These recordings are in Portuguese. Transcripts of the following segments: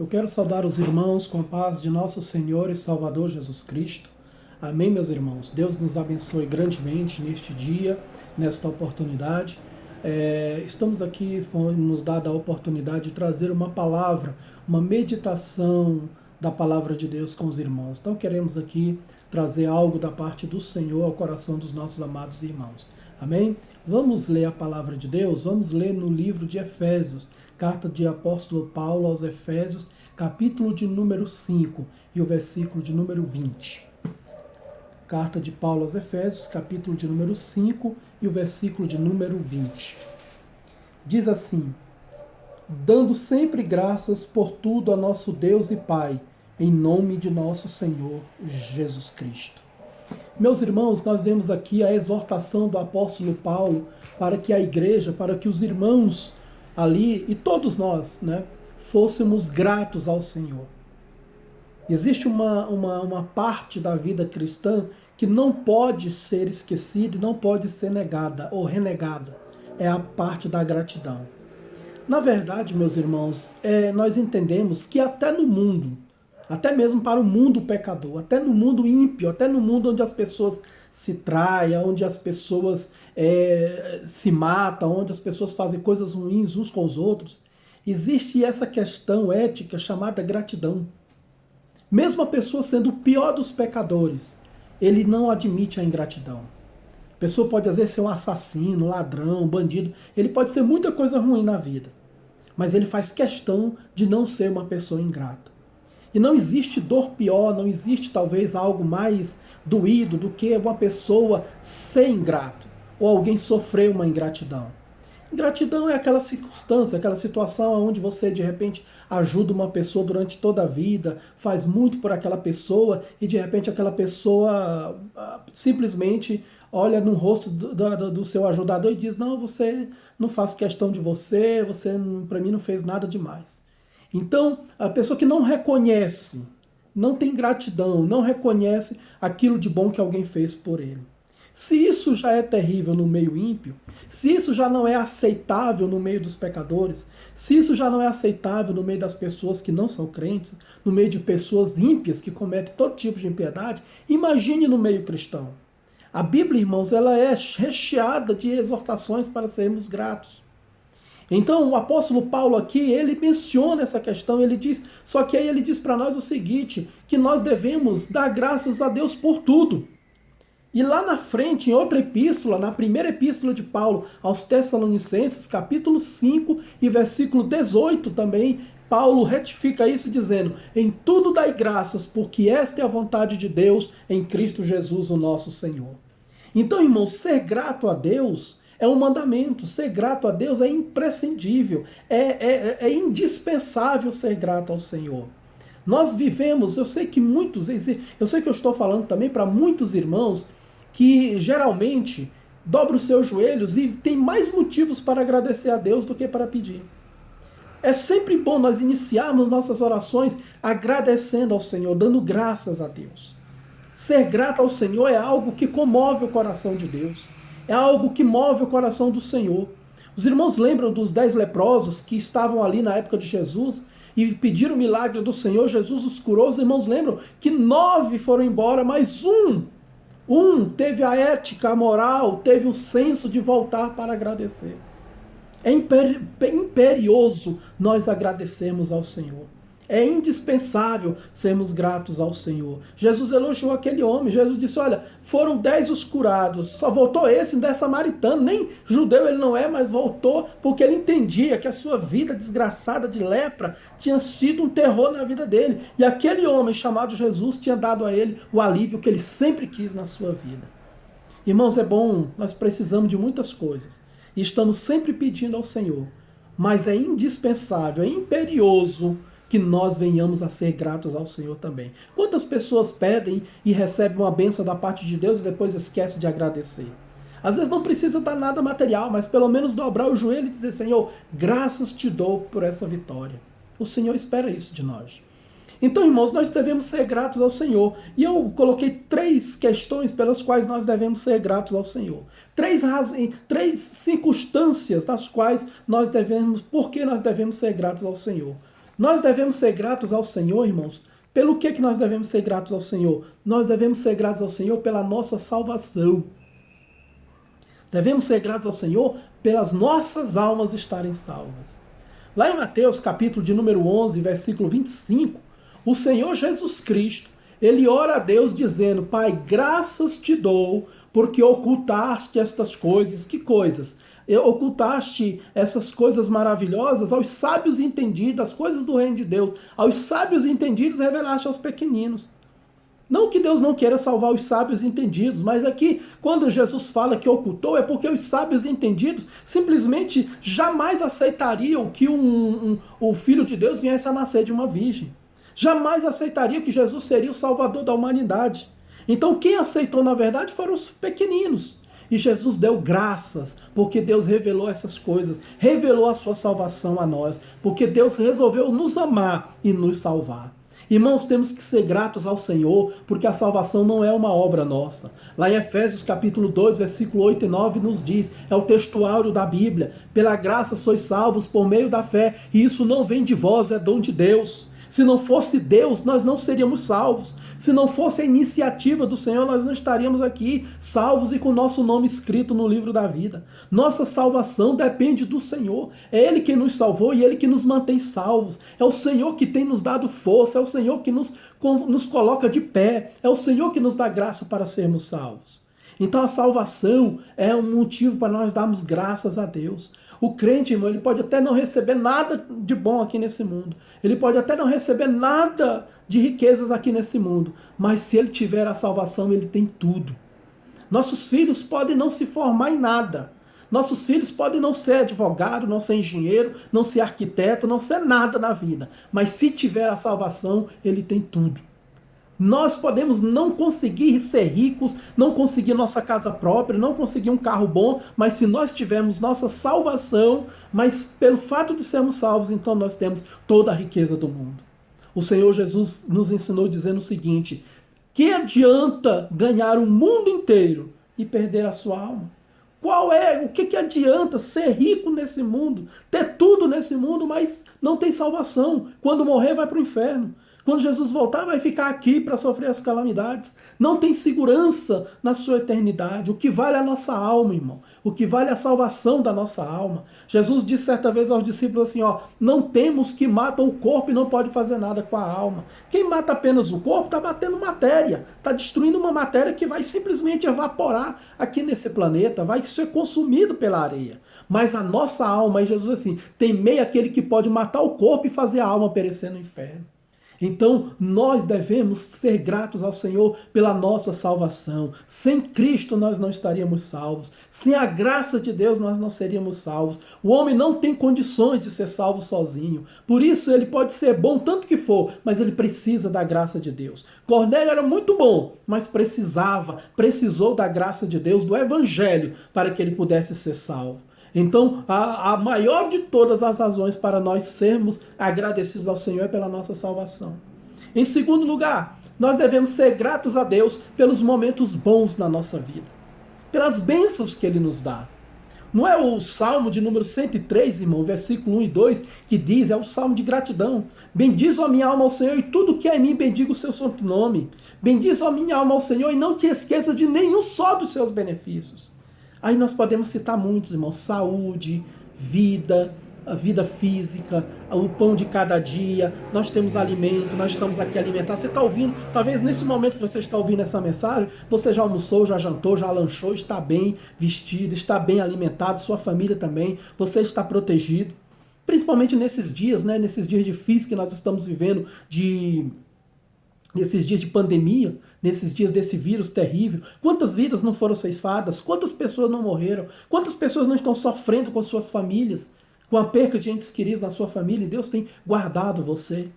Eu quero saudar os irmãos com a paz de nosso Senhor e Salvador Jesus Cristo. Amém, meus irmãos. Deus nos abençoe grandemente neste dia, nesta oportunidade. Estamos aqui, foi nos dada a oportunidade de trazer uma palavra, uma meditação da palavra de Deus com os irmãos. Então queremos aqui trazer algo da parte do Senhor ao coração dos nossos amados irmãos. Amém? Vamos ler a palavra de Deus? Vamos ler no livro de Efésios, carta de apóstolo Paulo aos Efésios, capítulo de número 5 e o versículo de número 20. Carta de Paulo aos Efésios, capítulo de número 5 e o versículo de número 20. Diz assim: dando sempre graças por tudo a nosso Deus e Pai, em nome de nosso Senhor Jesus Cristo. Meus irmãos, nós vemos aqui a exortação do apóstolo Paulo para que a igreja, para que os irmãos ali, e todos nós, fôssemos gratos ao Senhor. Existe uma parte da vida cristã que não pode ser esquecida, não pode ser negada ou renegada. É a parte da gratidão. Na verdade, meus irmãos, nós entendemos que até no mundo, até mesmo para o mundo pecador, até no mundo ímpio, até no mundo onde as pessoas se traem, onde as pessoas se matam, onde as pessoas fazem coisas ruins uns com os outros, existe essa questão ética chamada gratidão. Mesmo a pessoa sendo o pior dos pecadores, ele não admite a ingratidão. A pessoa pode às vezes ser um assassino, um ladrão, um bandido, ele pode ser muita coisa ruim na vida, mas ele faz questão de não ser uma pessoa ingrata. E não existe dor pior, não existe talvez algo mais doído do que uma pessoa ser ingrato, ou alguém sofrer uma ingratidão. Ingratidão é aquela circunstância, aquela situação onde você de repente ajuda uma pessoa durante toda a vida, faz muito por aquela pessoa e de repente aquela pessoa simplesmente olha no rosto do seu ajudador e diz: não, você não faz questão de você para mim não fez nada demais. Então, a pessoa que não reconhece, não tem gratidão, não reconhece aquilo de bom que alguém fez por ele. Se isso já é terrível no meio ímpio, se isso já não é aceitável no meio dos pecadores, se isso já não é aceitável no meio das pessoas que não são crentes, no meio de pessoas ímpias que cometem todo tipo de impiedade, imagine no meio cristão. A Bíblia, irmãos, ela é recheada de exortações para sermos gratos. Então o apóstolo Paulo aqui, ele menciona essa questão, ele diz, só que aí ele diz para nós o seguinte, que nós devemos dar graças a Deus por tudo. E lá na frente, em outra epístola, na primeira epístola de Paulo aos Tessalonicenses, capítulo 5 e versículo 18 também, Paulo retifica isso dizendo: em tudo dai graças, porque esta é a vontade de Deus em Cristo Jesus, o nosso Senhor. Então, irmãos, ser grato a Deus é um mandamento, ser grato a Deus é imprescindível, é indispensável ser grato ao Senhor. Nós vivemos, eu sei que eu estou falando também para muitos irmãos que geralmente dobram os seus joelhos e tem mais motivos para agradecer a Deus do que para pedir. É sempre bom nós iniciarmos nossas orações agradecendo ao Senhor, dando graças a Deus. Ser grato ao Senhor é algo que comove o coração de Deus. É algo que move o coração do Senhor. Os irmãos lembram dos 10 leprosos que estavam ali na época de Jesus e pediram o milagre do Senhor, Jesus os curou. Os irmãos lembram que 9 foram embora, mas um teve a ética, a moral, teve o senso de voltar para agradecer. É imperioso nós agradecermos ao Senhor. É indispensável sermos gratos ao Senhor. Jesus elogiou aquele homem. Jesus disse: olha, foram 10 os curados. Só voltou esse, 10 samaritano. Nem judeu ele não é, mas voltou porque ele entendia que a sua vida desgraçada de lepra tinha sido um terror na vida dele. E aquele homem chamado Jesus tinha dado a ele o alívio que ele sempre quis na sua vida. Irmãos, é bom, nós precisamos de muitas coisas. E estamos sempre pedindo ao Senhor. Mas é indispensável, é imperioso que nós venhamos a ser gratos ao Senhor também. Quantas pessoas pedem e recebem uma bênção da parte de Deus e depois esquecem de agradecer? Às vezes não precisa dar nada material, mas pelo menos dobrar o joelho e dizer: Senhor, graças te dou por essa vitória. O Senhor espera isso de nós. Então, irmãos, nós devemos ser gratos ao Senhor. E eu coloquei 3 questões pelas quais nós devemos ser gratos ao Senhor. 3 circunstâncias das quais por que nós devemos ser gratos ao Senhor. Nós devemos ser gratos ao Senhor, irmãos. Pelo que nós devemos ser gratos ao Senhor? Nós devemos ser gratos ao Senhor pela nossa salvação. Devemos ser gratos ao Senhor pelas nossas almas estarem salvas. Lá em Mateus, capítulo de número 11, versículo 25, o Senhor Jesus Cristo, ele ora a Deus dizendo: Pai, graças te dou porque ocultaste estas coisas. Que coisas? Ocultaste essas coisas maravilhosas aos sábios entendidos, as coisas do reino de Deus. Aos sábios entendidos revelaste aos pequeninos. Não que Deus não queira salvar os sábios entendidos, mas aqui, quando Jesus fala que ocultou, é porque os sábios entendidos simplesmente jamais aceitariam que o Filho de Deus viesse a nascer de uma virgem. Jamais aceitariam que Jesus seria o Salvador da humanidade. Então quem aceitou, na verdade, foram os pequeninos. E Jesus deu graças, porque Deus revelou essas coisas, revelou a sua salvação a nós, porque Deus resolveu nos amar e nos salvar. Irmãos, temos que ser gratos ao Senhor, porque a salvação não é uma obra nossa. Lá em Efésios capítulo 2, versículo 8 e 9 nos diz, é o textuário da Bíblia: pela graça sois salvos por meio da fé, e isso não vem de vós, é dom de Deus. Se não fosse Deus, nós não seríamos salvos. Se não fosse a iniciativa do Senhor, nós não estaríamos aqui salvos e com o nosso nome escrito no livro da vida. Nossa salvação depende do Senhor. É Ele que nos salvou e Ele que nos mantém salvos. É o Senhor que tem nos dado força, é o Senhor que nos coloca de pé, é o Senhor que nos dá graça para sermos salvos. Então a salvação é um motivo para nós darmos graças a Deus. O crente, irmão, ele pode até não receber nada de bom aqui nesse mundo. Ele pode até não receber nada de riquezas aqui nesse mundo. Mas se ele tiver a salvação, ele tem tudo. Nossos filhos podem não se formar em nada. Nossos filhos podem não ser advogado, não ser engenheiro, não ser arquiteto, não ser nada na vida. Mas se tiver a salvação, ele tem tudo. Nós podemos não conseguir ser ricos, não conseguir nossa casa própria, não conseguir um carro bom, mas se nós tivermos nossa salvação, mas pelo fato de sermos salvos, então nós temos toda a riqueza do mundo. O Senhor Jesus nos ensinou dizendo o seguinte: que adianta ganhar o mundo inteiro e perder a sua alma? O que adianta ser rico nesse mundo, ter tudo nesse mundo, mas não tem salvação? Quando morrer vai para o inferno. Quando Jesus voltar, vai ficar aqui para sofrer as calamidades. Não tem segurança na sua eternidade. O que vale é a nossa alma, irmão. O que vale é a salvação da nossa alma. Jesus disse certa vez aos discípulos assim, não temos que matam o corpo e não pode fazer nada com a alma. Quem mata apenas o corpo está matando matéria. Está destruindo uma matéria que vai simplesmente evaporar aqui nesse planeta. Vai ser consumido pela areia. Mas a nossa alma, e Jesus assim, temei aquele que pode matar o corpo e fazer a alma perecer no inferno. Então, nós devemos ser gratos ao Senhor pela nossa salvação. Sem Cristo, nós não estaríamos salvos. Sem a graça de Deus, nós não seríamos salvos. O homem não tem condições de ser salvo sozinho. Por isso, ele pode ser bom tanto que for, mas ele precisa da graça de Deus. Cornélio era muito bom, mas precisou da graça de Deus, do Evangelho, para que ele pudesse ser salvo. Então, a maior de todas as razões para nós sermos agradecidos ao Senhor é pela nossa salvação. Em segundo lugar, nós devemos ser gratos a Deus pelos momentos bons na nossa vida, pelas bênçãos que Ele nos dá. Não é o Salmo de número 103, irmão, versículo 1 e 2, que diz, é o Salmo de gratidão. Bendiz, ó minha alma, ao Senhor, e tudo que é em mim bendiga o seu santo nome. Bendiz, ó minha alma, ao Senhor, e não te esqueças de nenhum só dos seus benefícios. Aí nós podemos citar muitos, irmãos: saúde, vida, a vida física, o pão de cada dia, nós temos alimento, nós estamos aqui alimentados. Você está ouvindo, talvez nesse momento que você está ouvindo essa mensagem, você já almoçou, já jantou, já lanchou, está bem vestido, está bem alimentado, sua família também, você está protegido. Principalmente nesses dias, né, nesses dias difíceis que nós estamos vivendo, nesses dias de pandemia, nesses dias desse vírus terrível. Quantas vidas não foram ceifadas? Quantas pessoas não morreram? Quantas pessoas não estão sofrendo com suas famílias? Com a perca de entes queridos na sua família? E Deus tem guardado você.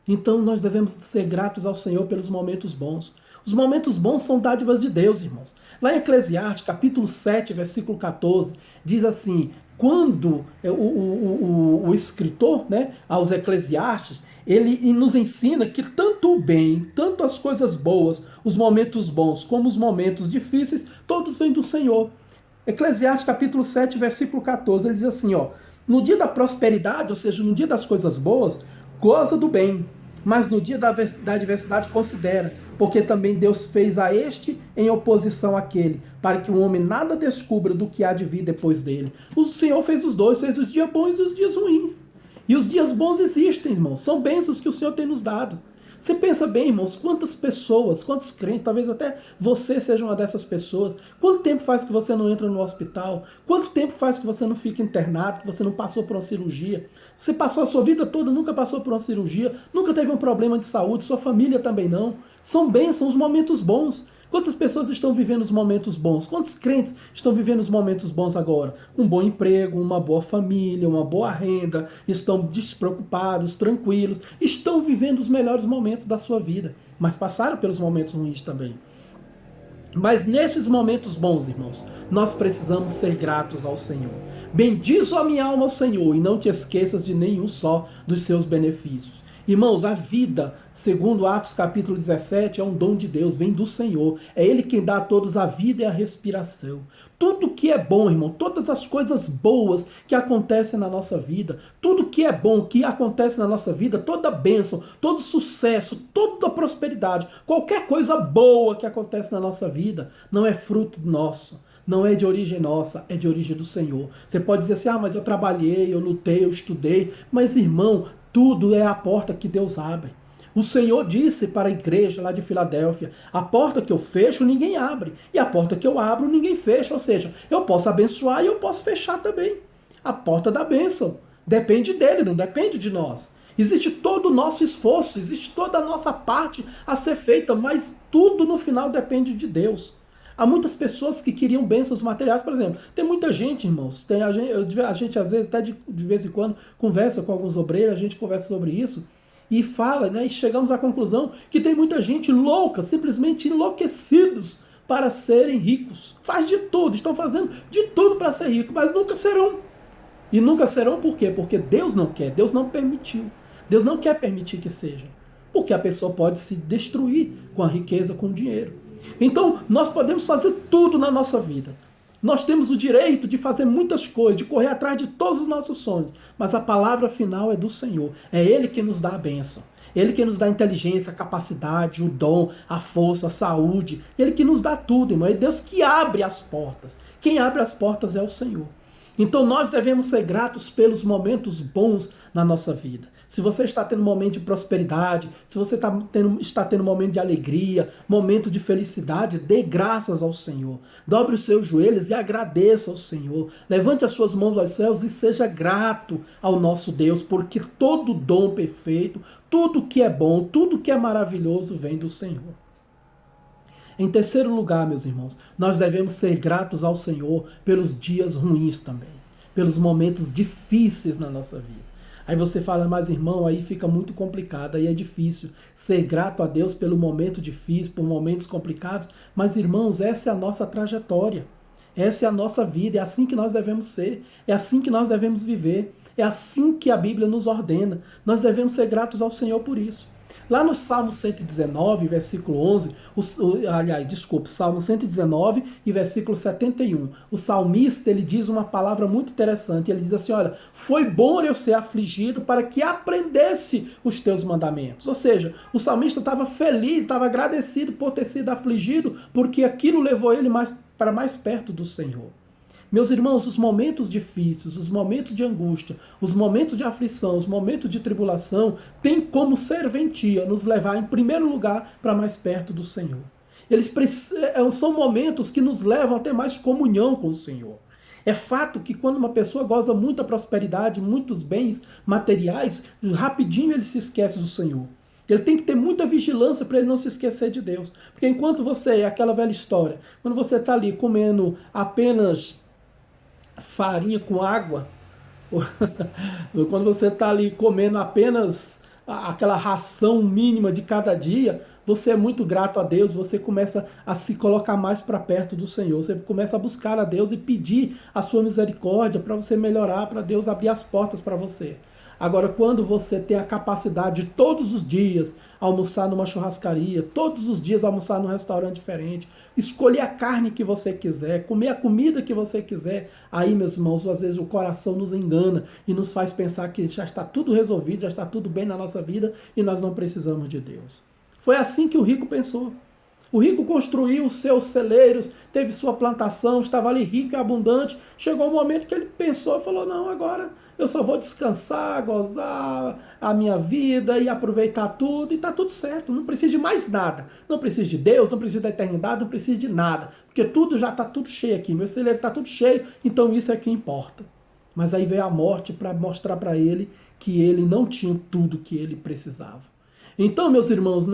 Então nós devemos ser gratos ao Senhor pelos momentos bons. Os momentos bons são dádivas de Deus, irmãos. Lá em Eclesiastes, capítulo 7, versículo 14, diz assim: quando o escritor, né, aos Eclesiastes, ele nos ensina que tanto o bem, tanto as coisas boas, os momentos bons, como os momentos difíceis, todos vêm do Senhor. Eclesiastes capítulo 7, versículo 14, ele diz assim, no dia da prosperidade, ou seja, no dia das coisas boas, goza do bem, mas no dia da adversidade considera, porque também Deus fez a este em oposição àquele, para que o homem nada descubra do que há de vir depois dele. O Senhor fez os dois, fez os dias bons e os dias ruins. E os dias bons existem, irmãos, são bênçãos que o Senhor tem nos dado. Você pensa bem, irmãos, quantas pessoas, quantos crentes, talvez até você seja uma dessas pessoas. Quanto tempo faz que você não entra no hospital? Quanto tempo faz que você não fica internado, que você não passou por uma cirurgia? Você passou a sua vida toda, nunca passou por uma cirurgia, nunca teve um problema de saúde, sua família também não. São bênçãos, os momentos bons. Quantas pessoas estão vivendo os momentos bons? Quantos crentes estão vivendo os momentos bons agora? Um bom emprego, uma boa família, uma boa renda, estão despreocupados, tranquilos, estão vivendo os melhores momentos da sua vida, mas passaram pelos momentos ruins também. Mas nesses momentos bons, irmãos, nós precisamos ser gratos ao Senhor. Bendize a minha alma ao Senhor e não te esqueças de nenhum só dos seus benefícios. Irmãos, a vida, segundo Atos capítulo 17, é um dom de Deus, vem do Senhor. É Ele quem dá a todos a vida e a respiração. Tudo que é bom, irmão, todas as coisas boas que acontecem na nossa vida, tudo que é bom que acontece na nossa vida, toda bênção, todo sucesso, toda prosperidade, qualquer coisa boa que acontece na nossa vida, não é fruto nosso. Não é de origem nossa, é de origem do Senhor. Você pode dizer assim, mas eu trabalhei, eu lutei, eu estudei. Mas, irmão, tudo é a porta que Deus abre. O Senhor disse para a igreja lá de Filadélfia, a porta que eu fecho, ninguém abre. E a porta que eu abro, ninguém fecha. Ou seja, eu posso abençoar e eu posso fechar também. A porta da bênção depende dele, não depende de nós. Existe todo o nosso esforço, existe toda a nossa parte a ser feita, mas tudo no final depende de Deus. Há muitas pessoas que queriam bênçãos materiais, por exemplo. Tem muita gente, irmãos, a gente às vezes, até de vez em quando, conversa com alguns obreiros, a gente conversa sobre isso, e fala, né, e chegamos à conclusão que tem muita gente louca, simplesmente enlouquecidos para serem ricos. Faz de tudo, estão fazendo de tudo para ser rico, mas nunca serão. E nunca serão por quê? Porque Deus não quer, Deus não permitiu. Deus não quer permitir que seja. Porque a pessoa pode se destruir com a riqueza, com o dinheiro. Então, nós podemos fazer tudo na nossa vida. Nós temos o direito de fazer muitas coisas, de correr atrás de todos os nossos sonhos. Mas a palavra final é do Senhor. É Ele que nos dá a bênção. Ele que nos dá a inteligência, a capacidade, o dom, a força, a saúde. Ele que nos dá tudo, irmão. É Deus que abre as portas. Quem abre as portas é o Senhor. Então nós devemos ser gratos pelos momentos bons na nossa vida. Se você está tendo um momento de prosperidade, se você está tendo um momento de alegria, momento de felicidade, dê graças ao Senhor. Dobre os seus joelhos e agradeça ao Senhor. Levante as suas mãos aos céus e seja grato ao nosso Deus, porque todo dom perfeito, tudo que é bom, tudo que é maravilhoso vem do Senhor. Em terceiro lugar, meus irmãos, nós devemos ser gratos ao Senhor pelos dias ruins também, pelos momentos difíceis na nossa vida. Aí você fala, mas irmão, aí fica muito complicado, aí é difícil ser grato a Deus pelo momento difícil, por momentos complicados. Mas irmãos, essa é a nossa trajetória, essa é a nossa vida, é assim que nós devemos ser, é assim que nós devemos viver, é assim que a Bíblia nos ordena. Nós devemos ser gratos ao Senhor por isso. Lá no Salmo 119, versículo 11, Salmo 119 e versículo 71, o salmista ele diz uma palavra muito interessante, ele diz assim, olha, foi bom eu ser afligido para que aprendesse os teus mandamentos. Ou seja, o salmista estava feliz, estava agradecido por ter sido afligido, porque aquilo levou ele para mais perto do Senhor. Meus irmãos, os momentos difíceis, os momentos de angústia, os momentos de aflição, os momentos de tribulação, têm como serventia nos levar, em primeiro lugar, para mais perto do Senhor. São momentos que nos levam a ter mais comunhão com o Senhor. É fato que quando uma pessoa goza muita prosperidade, muitos bens materiais, rapidinho ele se esquece do Senhor. Ele tem que ter muita vigilância para ele não se esquecer de Deus. Porque enquanto é aquela velha história, quando você está ali comendo apenas farinha com água, quando você está ali comendo apenas aquela ração mínima de cada dia, você é muito grato a Deus, você começa a se colocar mais para perto do Senhor, você começa a buscar a Deus e pedir a sua misericórdia para você melhorar, para Deus abrir as portas para você. Agora, quando você tem a capacidade de todos os dias almoçar numa churrascaria, todos os dias almoçar num restaurante diferente, escolher a carne que você quiser, comer a comida que você quiser, aí, meus irmãos, às vezes o coração nos engana e nos faz pensar que já está tudo resolvido, já está tudo bem na nossa vida e nós não precisamos de Deus. Foi assim que o rico pensou. O rico construiu os seus celeiros, teve sua plantação, estava ali rico e abundante. Chegou um momento que ele pensou e falou, não, agora eu só vou descansar, gozar a minha vida e aproveitar tudo e está tudo certo. Não preciso de mais nada. Não preciso de Deus, não preciso da eternidade, não preciso de nada. Porque tudo já está tudo cheio aqui. Meu celeiro está tudo cheio, então isso é que importa. Mas aí veio a morte para mostrar para ele que ele não tinha tudo que ele precisava. Então, meus irmãos,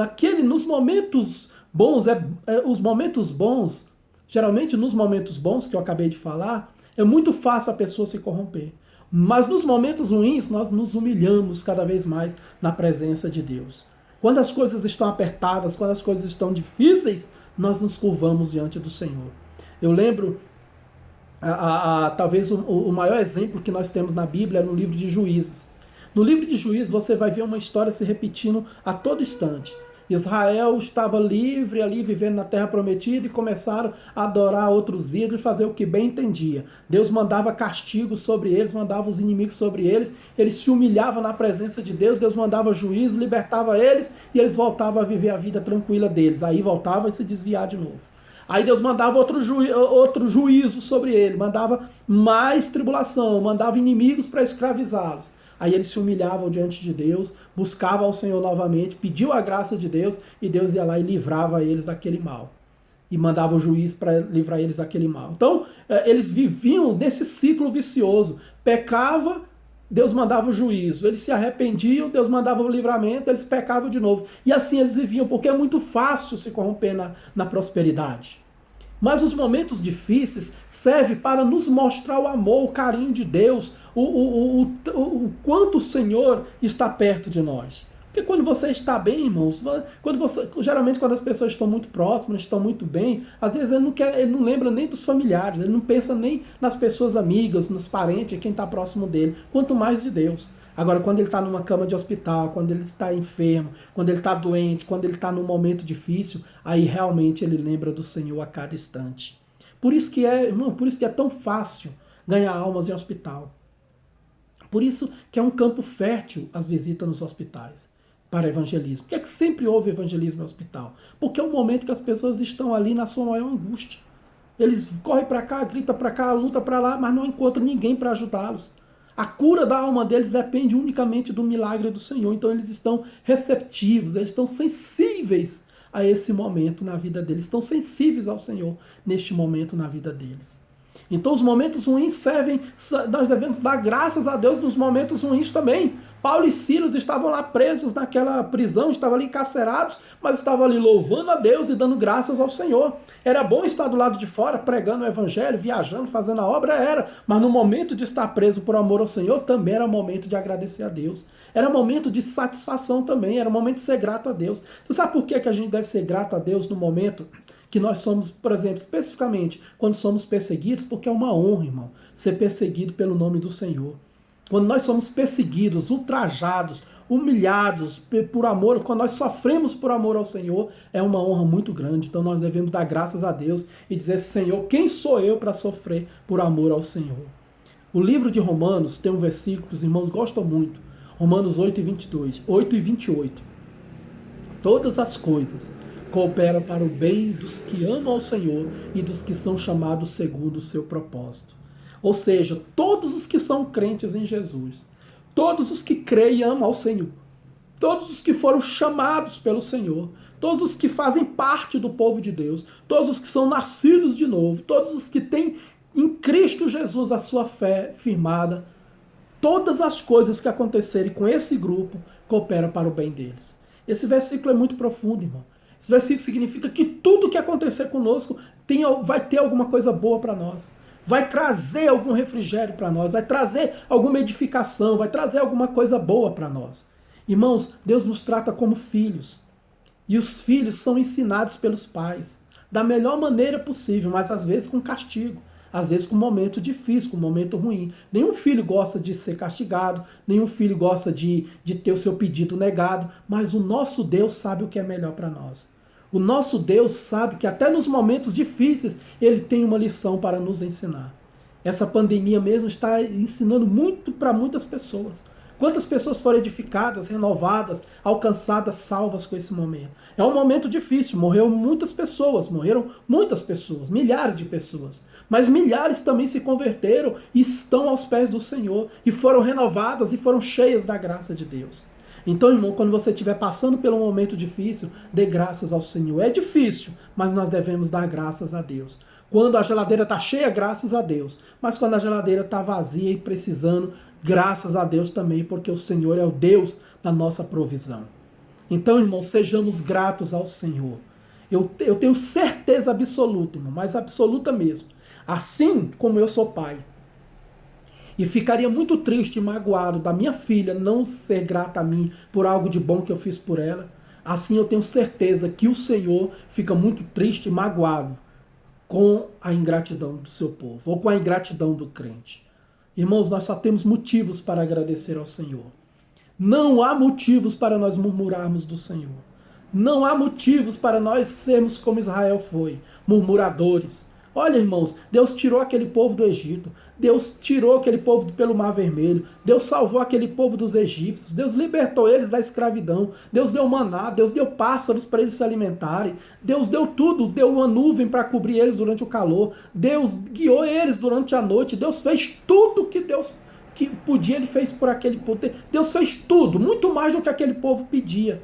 nos momentos bons, os momentos bons, geralmente nos momentos bons que eu acabei de falar, é muito fácil a pessoa se corromper. Mas nos momentos ruins, nós nos humilhamos cada vez mais na presença de Deus. Quando as coisas estão apertadas, quando as coisas estão difíceis, nós nos curvamos diante do Senhor. Eu lembro, talvez o maior exemplo que nós temos na Bíblia é no livro de Juízes. No livro de Juízes você vai ver uma história se repetindo a todo instante. Israel estava livre ali, vivendo na terra prometida, e começaram a adorar outros ídolos e fazer o que bem entendia. Deus mandava castigo sobre eles, mandava os inimigos sobre eles, eles se humilhavam na presença de Deus, Deus mandava juízo, libertava eles, e eles voltavam a viver a vida tranquila deles. Aí voltavam a se desviar de novo. Aí Deus mandava outro juízo sobre ele, mandava mais tribulação, mandava inimigos para escravizá-los. Aí eles se humilhavam diante de Deus, buscavam ao Senhor novamente, pediam a graça de Deus, e Deus ia lá e livrava eles daquele mal. E mandava o juiz para livrar eles daquele mal. Então, eles viviam nesse ciclo vicioso. Pecava, Deus mandava o juízo. Eles se arrependiam, Deus mandava o livramento, eles pecavam de novo. E assim eles viviam, porque é muito fácil se corromper na prosperidade. Mas os momentos difíceis servem para nos mostrar o amor, o carinho de Deus, o quanto o Senhor está perto de nós. Porque quando você está bem, irmãos, geralmente quando as pessoas estão muito próximas, estão muito bem, às vezes ele não lembra nem dos familiares, ele não pensa nem nas pessoas amigas, nos parentes, quem está próximo dele, quanto mais de Deus. Agora, quando ele está numa cama de hospital, quando ele está enfermo, quando ele está doente, quando ele está num momento difícil, aí realmente ele lembra do Senhor a cada instante. Por isso que é tão fácil ganhar almas em hospital. Por isso que é um campo fértil as visitas nos hospitais para evangelismo. Por que é que sempre houve evangelismo no hospital? Porque é um momento que as pessoas estão ali na sua maior angústia. Eles correm para cá, gritam para cá, lutam para lá, mas não encontram ninguém para ajudá-los. A cura da alma deles depende unicamente do milagre do Senhor. Então eles estão receptivos, eles estão sensíveis a esse momento na vida deles. Estão sensíveis ao Senhor neste momento na vida deles. Então os momentos ruins servem, nós devemos dar graças a Deus nos momentos ruins também. Paulo e Silas estavam lá presos naquela prisão, estavam ali encarcerados, mas estavam ali louvando a Deus e dando graças ao Senhor. Era bom estar do lado de fora pregando o evangelho, viajando, fazendo a obra, mas no momento de estar preso por amor ao Senhor também era momento de agradecer a Deus. Era momento de satisfação também, era momento de ser grato a Deus. Você sabe por que a gente deve ser grato a Deus no momento que nós somos, por exemplo, especificamente, quando somos perseguidos? Porque é uma honra, irmão, ser perseguido pelo nome do Senhor. Quando nós somos perseguidos, ultrajados, humilhados por amor, quando nós sofremos por amor ao Senhor, é uma honra muito grande. Então nós devemos dar graças a Deus e dizer, Senhor, quem sou eu para sofrer por amor ao Senhor? O livro de Romanos tem um versículo que os irmãos gostam muito. Romanos 8 e 28. Todas as coisas cooperam para o bem dos que amam ao Senhor e dos que são chamados segundo o seu propósito. Ou seja, todos os que são crentes em Jesus, todos os que creem e amam ao Senhor, todos os que foram chamados pelo Senhor, todos os que fazem parte do povo de Deus, todos os que são nascidos de novo, todos os que têm em Cristo Jesus a sua fé firmada, todas as coisas que acontecerem com esse grupo cooperam para o bem deles. Esse versículo é muito profundo, irmão. Esse versículo significa que tudo que acontecer conosco vai ter alguma coisa boa para nós. Vai trazer algum refrigério para nós, vai trazer alguma edificação, vai trazer alguma coisa boa para nós. Irmãos, Deus nos trata como filhos. E os filhos são ensinados pelos pais da melhor maneira possível, mas às vezes com castigo. às vezes com um momento difícil, com um momento ruim. Nenhum filho gosta de ser castigado, nenhum filho gosta de ter o seu pedido negado, mas o nosso Deus sabe o que é melhor para nós. O nosso Deus sabe que até nos momentos difíceis Ele tem uma lição para nos ensinar. Essa pandemia mesmo está ensinando muito para muitas pessoas. Quantas pessoas foram edificadas, renovadas, alcançadas, salvas com esse momento? É um momento difícil, morreram muitas pessoas, milhares de pessoas. Mas milhares também se converteram e estão aos pés do Senhor e foram renovadas e foram cheias da graça de Deus. Então, irmão, quando você estiver passando por um momento difícil, dê graças ao Senhor. É difícil, mas nós devemos dar graças a Deus. Quando a geladeira está cheia, graças a Deus. Mas quando a geladeira está vazia e precisando, graças a Deus também, porque o Senhor é o Deus da nossa provisão. Então, irmão, sejamos gratos ao Senhor. Eu tenho certeza absoluta, irmão, mas absoluta mesmo. Assim como eu sou pai, e ficaria muito triste e magoado da minha filha não ser grata a mim por algo de bom que eu fiz por ela, assim eu tenho certeza que o Senhor fica muito triste e magoado com a ingratidão do seu povo, ou com a ingratidão do crente. Irmãos, nós só temos motivos para agradecer ao Senhor. Não há motivos para nós murmurarmos do Senhor. Não há motivos para nós sermos como Israel foi, murmuradores. Olha, irmãos, Deus tirou aquele povo do Egito, Deus tirou aquele povo pelo Mar Vermelho, Deus salvou aquele povo dos egípcios, Deus libertou eles da escravidão, Deus deu maná, Deus deu pássaros para eles se alimentarem, Deus deu tudo, deu uma nuvem para cobrir eles durante o calor, Deus guiou eles durante a noite, Deus fez tudo que Deus que podia, Ele fez por aquele povo. Deus fez tudo, muito mais do que aquele povo pedia,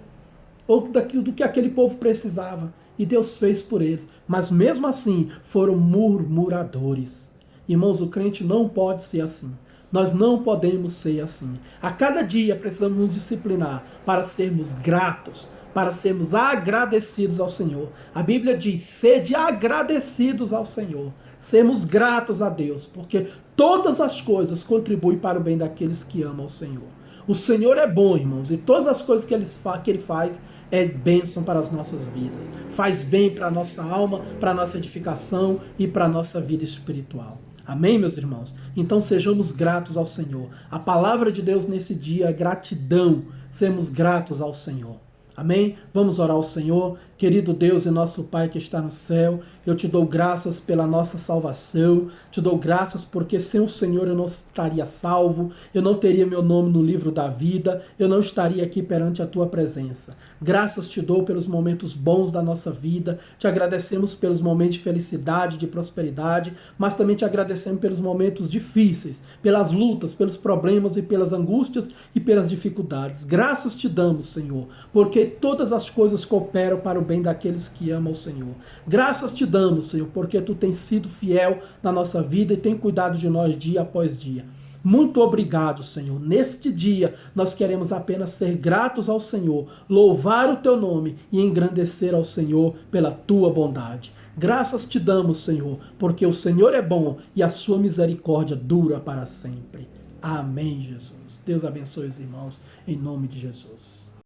ou do que aquele povo precisava. E Deus fez por eles. Mas mesmo assim, foram murmuradores. Irmãos, o crente não pode ser assim. Nós não podemos ser assim. A cada dia precisamos nos disciplinar para sermos gratos, para sermos agradecidos ao Senhor. A Bíblia diz, sede agradecidos ao Senhor. Sermos gratos a Deus, porque todas as coisas contribuem para o bem daqueles que amam o Senhor. O Senhor é bom, irmãos, e todas as coisas que Ele faz é bênção para as nossas vidas. Faz bem para a nossa alma, para a nossa edificação e para a nossa vida espiritual. Amém, meus irmãos? Então sejamos gratos ao Senhor. A palavra de Deus nesse dia é gratidão. Sermos gratos ao Senhor. Amém? Vamos orar ao Senhor. Querido Deus e nosso Pai que está no céu, eu te dou graças pela nossa salvação, te dou graças porque sem o Senhor eu não estaria salvo, eu não teria meu nome no livro da vida, eu não estaria aqui perante a tua presença. Graças te dou pelos momentos bons da nossa vida, te agradecemos pelos momentos de felicidade, de prosperidade, mas também te agradecemos pelos momentos difíceis, pelas lutas, pelos problemas e pelas angústias e pelas dificuldades. Graças te damos, Senhor, porque todas as coisas cooperam para o bem daqueles que amam o Senhor. Graças te damos, Senhor, porque tu tens sido fiel na nossa vida e tem cuidado de nós dia após dia. Muito obrigado, Senhor. Neste dia, nós queremos apenas ser gratos ao Senhor, louvar o teu nome e engrandecer ao Senhor pela tua bondade. Graças te damos, Senhor, porque o Senhor é bom e a sua misericórdia dura para sempre. Amém, Jesus. Deus abençoe os irmãos, em nome de Jesus.